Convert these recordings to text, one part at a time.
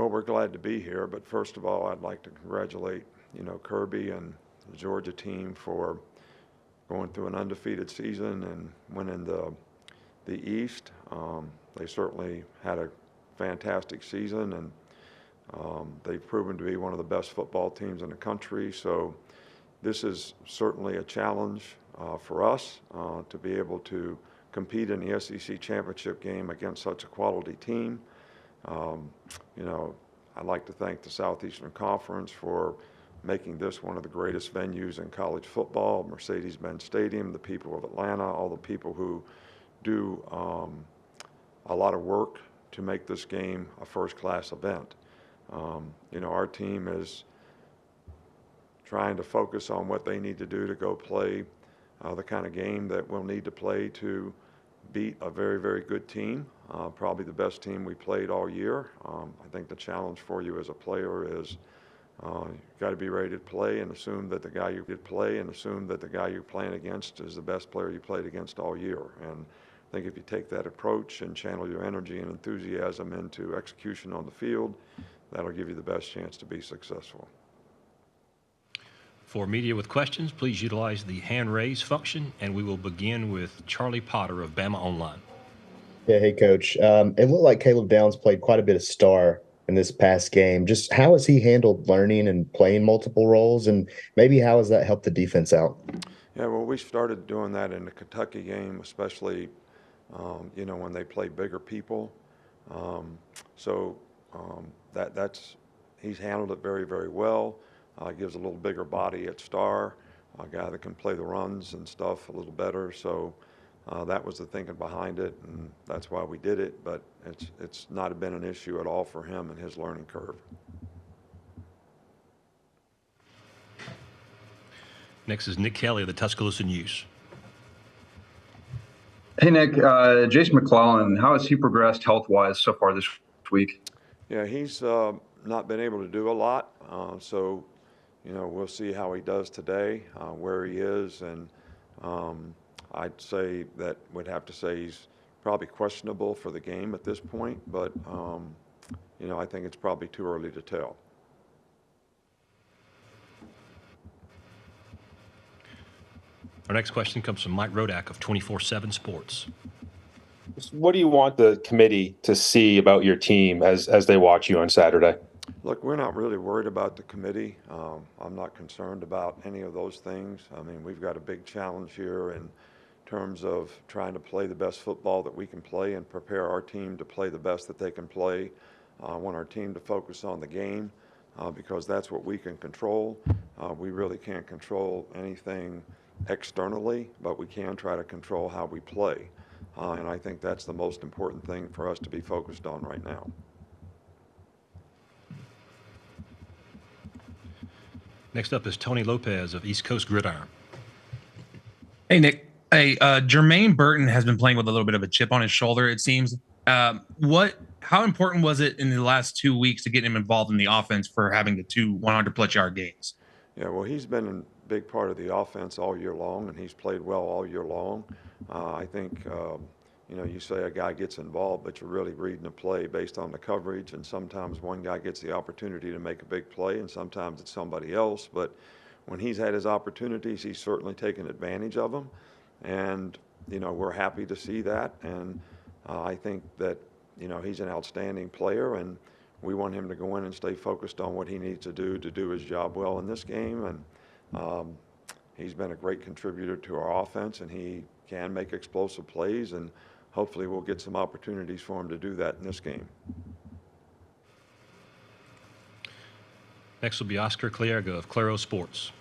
Well, we're glad to be here, but first of all, I'd like to congratulate, Kirby and the Georgia team for going through an undefeated season and winning the East. They certainly had a fantastic season, and they've proven to be one of the best football teams in the country. So this is certainly a challenge for us to be able to compete in the SEC championship game against such a quality team. I'd like to thank the Southeastern Conference for making this one of the greatest venues in college football, Mercedes-Benz Stadium, the people of Atlanta, all the people who do a lot of work to make this game a first-class event. Our team is trying to focus on what they need to do to go play the kind of game that we'll need to play to beat a very, very good team, probably the best team we played all year. I think the challenge for you as a player is you've got to be ready to play and assume that the guy you're playing against is the best player you played against all year. And I think if you take that approach and channel your energy and enthusiasm into execution on the field, that'll give you the best chance to be successful. For media with questions, please utilize the hand raise function, and we will begin with Charlie Potter of Bama Online. Yeah, hey, Coach. It looked like Caleb Downs played quite a bit of star in this past game. Just how has he handled learning and playing multiple roles, and maybe how has that helped the defense out? Yeah, well, we started doing that in the Kentucky game, especially, when they play bigger people. He's handled it very, very well. Gives a little bigger body at star, a guy that can play the runs and stuff a little better. So that was the thinking behind it, and that's why we did it. But it's not been an issue at all for him and his learning curve. Next is Nick Kelly of the Tuscaloosa News. Hey, Nick. Jason McLennan, how has he progressed health-wise so far this week? Yeah, he's not been able to do a lot. We'll see how he does today, where he is, and I'd say that would have to say he's probably questionable for the game at this point, but I think it's probably too early to tell. Our next question comes from Mike Rodak of 24/7 Sports. What do you want the committee to see about your team as they watch you on Saturday? Look, we're not really worried about the committee. I'm not concerned about any of those things. I mean, we've got a big challenge here in terms of trying to play the best football that we can play and prepare our team to play the best that they can play. I want our team to focus on the game because that's what we can control. We really can't control anything externally, but we can try to control how we play. And I think that's the most important thing for us to be focused on right now. Next up is Tony Lopez of East Coast Gridiron. Hey, Nick. Hey, Jermaine Burton has been playing with a little bit of a chip on his shoulder, it seems. How important was it in the last 2 weeks to get him involved in the offense for having the 2 100-plus yard games? Yeah, well, he's been a big part of the offense all year long, and he's played well all year long. I think, you say a guy gets involved, but you're really reading a play based on the coverage, and sometimes one guy gets the opportunity to make a big play, and sometimes it's somebody else. But when he's had his opportunities, he's certainly taken advantage of them, and, we're happy to see that. And I think that, he's an outstanding player, and we want him to go in and stay focused on what he needs to do his job well in this game. And he's been a great contributor to our offense, and he can make explosive plays, and hopefully we'll get some opportunities for him to do that in this game. Next will be Oscar Clea of Claro Sports.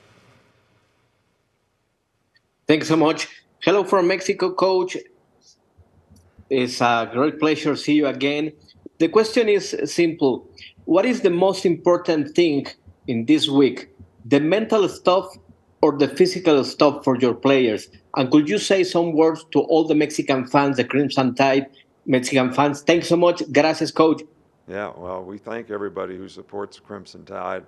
Thanks so much. Hello from Mexico, Coach. It's a great pleasure to see you again. The question is simple. What is the most important thing in this week? The mental stuff or the physical stuff for your players? And could you say some words to all the Mexican fans, the Crimson Tide Mexican fans? Thanks so much. Gracias, Coach. Yeah, well, we thank everybody who supports Crimson Tide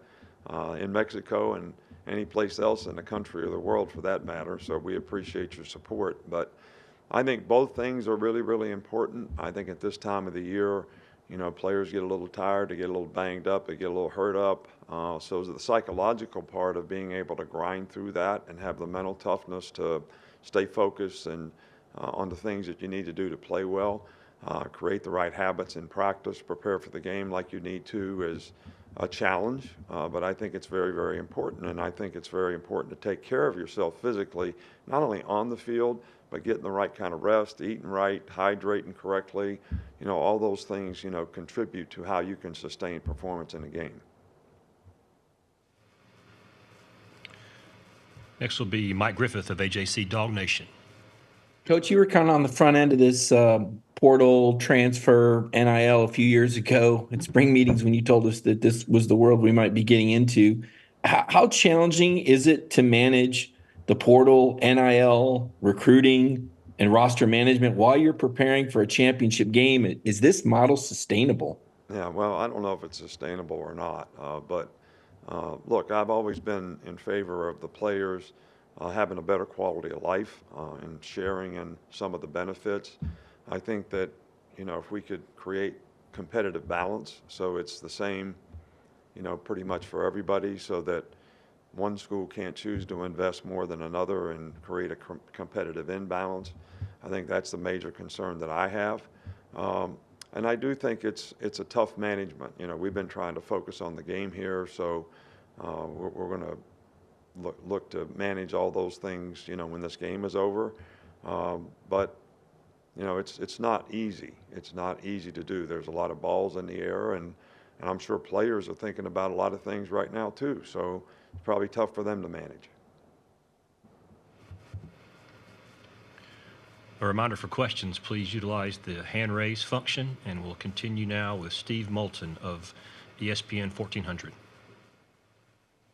in Mexico and any place else in the country or the world for that matter. So we appreciate your support. But I think both things are really, really important. I think at this time of the year, players get a little tired, they get a little banged up, they get a little hurt up. So the psychological part of being able to grind through that and have the mental toughness to stay focused and on the things that you need to do to play well, create the right habits in practice, prepare for the game like you need to is a challenge. But I think it's very, very important. And I think it's very important to take care of yourself physically, not only on the field, but getting the right kind of rest, eating right, hydrating correctly. All those things, contribute to how you can sustain performance in a game. Next will be Mike Griffith of AJC Dog Nation. Coach, you were kind of on the front end of this portal transfer NIL a few years ago at spring meetings when you told us that this was the world we might be getting into. How challenging is it to manage the portal, NIL, recruiting, and roster management while you're preparing for a championship game? Is this model sustainable? Yeah, well, I don't know if it's sustainable or not, but look, I've always been in favor of the players having a better quality of life and sharing in some of the benefits. I think that, if we could create competitive balance so it's the same, pretty much for everybody so that one school can't choose to invest more than another and create a competitive imbalance. I think that's the major concern that I have. And I do think it's a tough management. We've been trying to focus on the game here, so we're going to look to manage all those things, when this game is over. But it's not easy. It's not easy to do. There's a lot of balls in the air, and I'm sure players are thinking about a lot of things right now too. So it's probably tough for them to manage. A reminder for questions, please utilize the hand raise function, and we'll continue now with Steve Molton of ESPN 1400.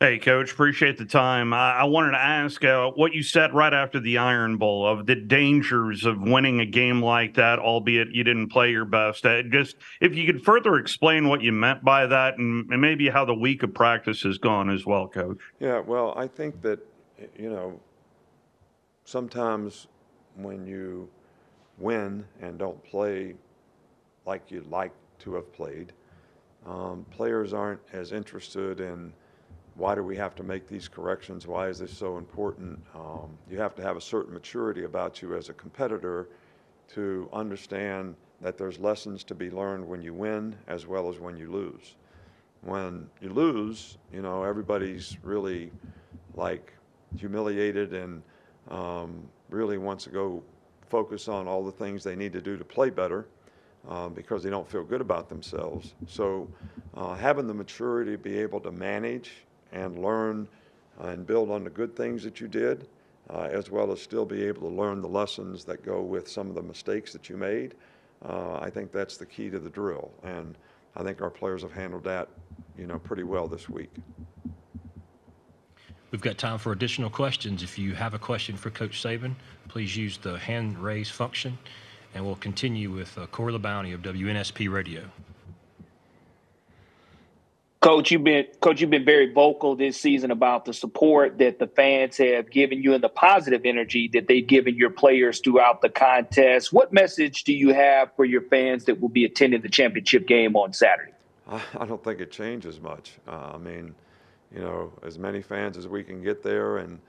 Hey, Coach, appreciate the time. I wanted to ask what you said right after the Iron Bowl of the dangers of winning a game like that, albeit you didn't play your best. Just if you could further explain what you meant by that and maybe how the week of practice has gone as well, Coach. Yeah, well, I think that, sometimes when you win and don't play like you'd like to have played, players aren't as interested in why do we have to make these corrections? Why is this so important? You have to have a certain maturity about you as a competitor to understand that there's lessons to be learned when you win as well as when you lose. When you lose, everybody's really like humiliated and really wants to go focus on all the things they need to do to play better because they don't feel good about themselves. So having the maturity to be able to manage and learn and build on the good things that you did, as well as still be able to learn the lessons that go with some of the mistakes that you made. I think that's the key to the drill. And I think our players have handled that, pretty well this week. We've got time for additional questions. If you have a question for Coach Saban, please use the hand raise function, and we'll continue with Corey LeBounty of WNSP Radio. Coach, you've been very vocal this season about the support that the fans have given you and the positive energy that they've given your players throughout the contest. What message do you have for your fans that will be attending the championship game on Saturday? I don't think it changes much. As many fans as we can get there and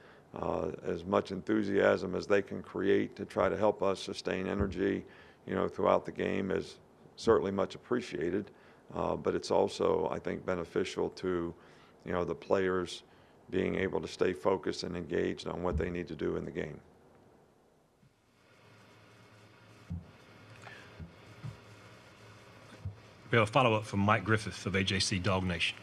as much enthusiasm as they can create to try to help us sustain energy, throughout the game is certainly much appreciated. But it's also, I think, beneficial to, the players being able to stay focused and engaged on what they need to do in the game. We have a follow-up from Mike Griffith of AJC Dog Nation.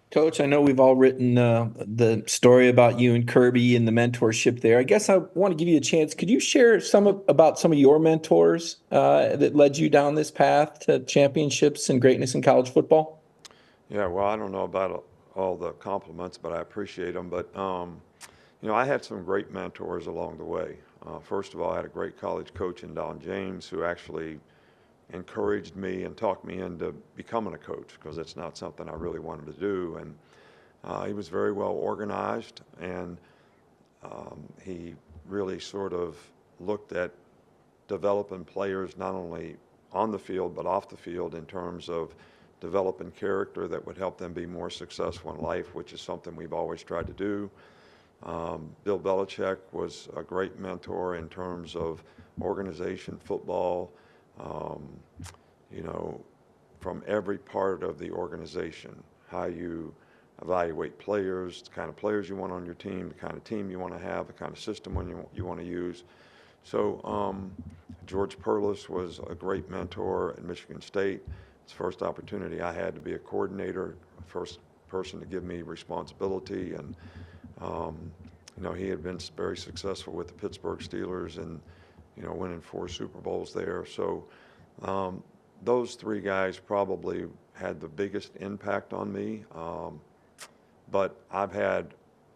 Coach, I know we've all written the story about you and Kirby and the mentorship there. I guess I want to give you a chance. Could you share about some of your mentors that led you down this path to championships and greatness in college football? Yeah, well, I don't know about all the compliments, but I appreciate them. But, I had some great mentors along the way. First of all, I had a great college coach in Don James who actually encouraged me and talked me into becoming a coach because it's not something I really wanted to do. And he was very well organized, and he really sort of looked at developing players not only on the field, but off the field in terms of developing character that would help them be more successful in life, which is something we've always tried to do. Bill Belichick was a great mentor in terms of organization, football, you know, from every part of the organization, how you evaluate players, the kind of players you want on your team, the kind of team you want to have, the kind of system you want to use. So George Perlis was a great mentor at Michigan State. It's the first opportunity I had to be a coordinator, first person to give me responsibility, and you know, he had been very successful with the Pittsburgh Steelers and, you know, winning 4 Super Bowls there. So those 3 guys probably had the biggest impact on me. But I've had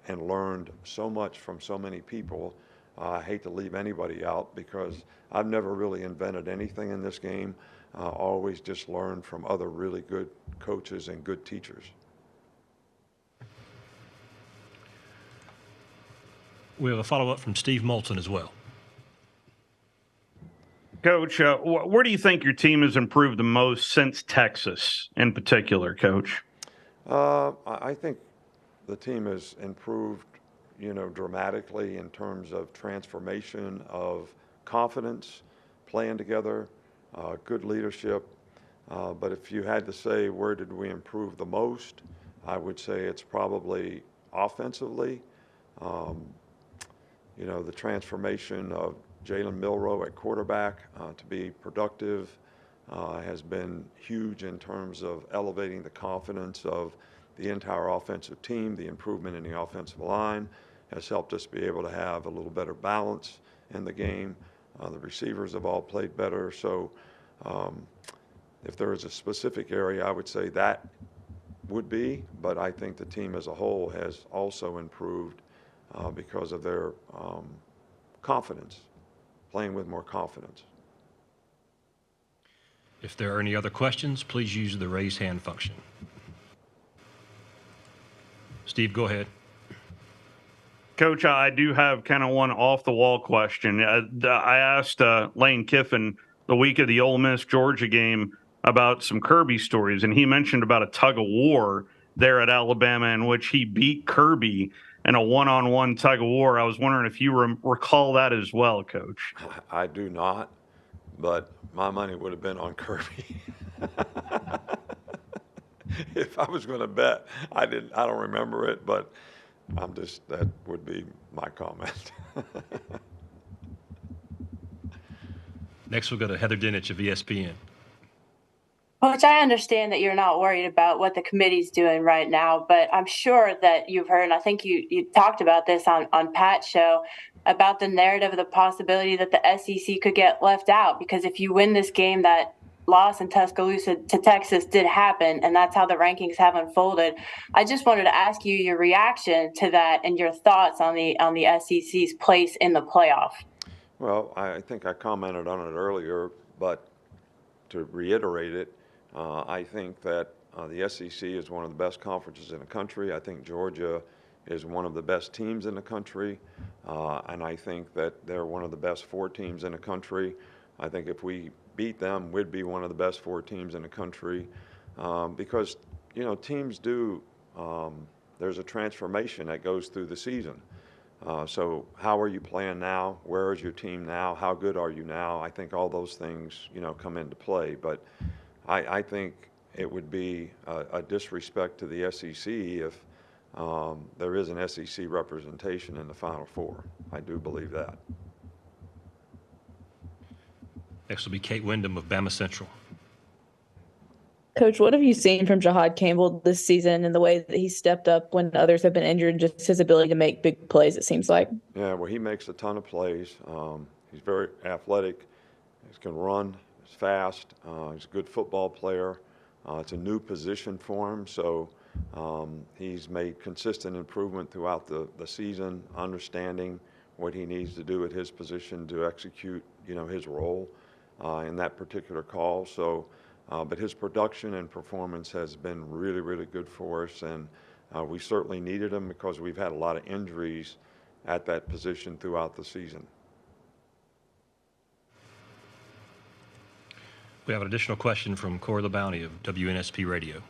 and learned so much from so many people. I hate to leave anybody out because I've never really invented anything in this game. Always just learned from other really good coaches and good teachers. We have a follow-up from Steve Molton as well. Coach, where do you think your team has improved the most since Texas in particular, Coach? I think the team has improved, you know, dramatically in terms of transformation of confidence, playing together, good leadership. But if you had to say where did we improve the most, I would say it's probably offensively. You know, the transformation of Jalen Milroe at quarterback to be productive has been huge in terms of elevating the confidence of the entire offensive team. The improvement in the offensive line has helped us be able to have a little better balance in the game. The receivers have all played better. So if there is a specific area, I would say that would be, but I think the team as a whole has also improved because of their confidence, playing with more confidence. If there are any other questions, please use the raise hand function. Steve, go ahead. Coach, I do have kind of one off-the-wall question. I asked Lane Kiffin the week of the Ole Miss Georgia game about some Kirby stories, and he mentioned about a tug-of-war there at Alabama in which he beat Kirby in a one-on-one tug-of-war. I was wondering if you recall that as well, Coach. I do not, but my money would have been on Kirby. If I was going to bet, I don't remember it, but that would be my comment. Next, we'll go to Heather Dinich of ESPN. Coach, I understand that you're not worried about what the committee's doing right now, but I'm sure that you've heard, and I think you talked about this on Pat's show, about the narrative of the possibility that the SEC could get left out, because if you win this game, that loss in Tuscaloosa to Texas did happen, and that's how the rankings have unfolded. I just wanted to ask you your reaction to that and your thoughts on the SEC's place in the playoff. Well, I think I commented on it earlier, but to reiterate it, I think that the SEC is one of the best conferences in the country. I think Georgia is one of the best teams in the country, and I think that they're one of the best 4 teams in the country. I think if we beat them, we'd be one of the best 4 teams in the country because, you know, teams do, there's a transformation that goes through the season. So how are you playing now? Where is your team now? How good are you now? I think all those things, you know, come into play. But I think it would be a disrespect to the SEC if there is an SEC representation in the Final Four. I do believe that. Next will be Kate Wyndham of Bama Central. Coach, what have you seen from Jihad Kampbell this season and the way that he stepped up when others have been injured, just his ability to make big plays, it seems like? Yeah, well, he makes a ton of plays. He's very athletic. He can run. He's fast. He's a good football player. It's a new position for him, so he's made consistent improvement throughout the season, understanding what he needs to do at his position to execute, you know, his role in that particular call. So, but his production and performance has been really, really good for us, and we certainly needed him because we've had a lot of injuries at that position throughout the season. We have an additional question from Corey LeBounty of WNSP Radio.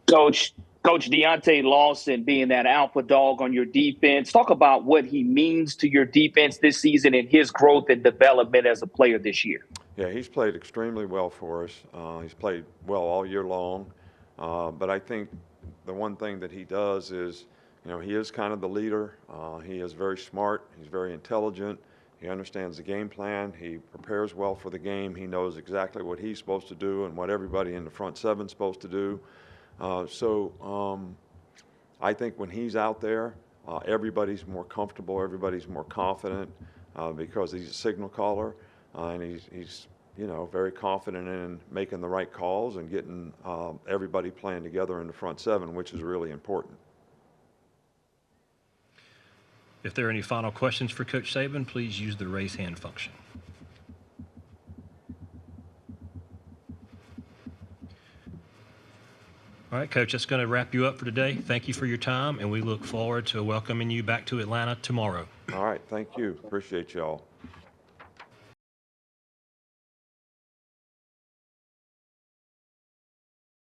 Coach Deontay Lawson being that alpha dog on your defense, talk about what he means to your defense this season and his growth and development as a player this year. Yeah, he's played extremely well for us. He's played well all year long. But I think the one thing that he does is, he is kind of the leader. He is very smart. He's very intelligent. He understands the game plan. He prepares well for the game. He knows exactly what he's supposed to do and what everybody in the front seven is supposed to do. I think when he's out there, everybody's more comfortable, everybody's more confident because he's a signal caller and he's very confident in making the right calls and getting everybody playing together in the front seven, which is really important. If there are any final questions for Coach Saban, please use the raise hand function. All right, Coach, that's going to wrap you up for today. Thank you for your time, and we look forward to welcoming you back to Atlanta tomorrow. All right, thank you. Appreciate y'all.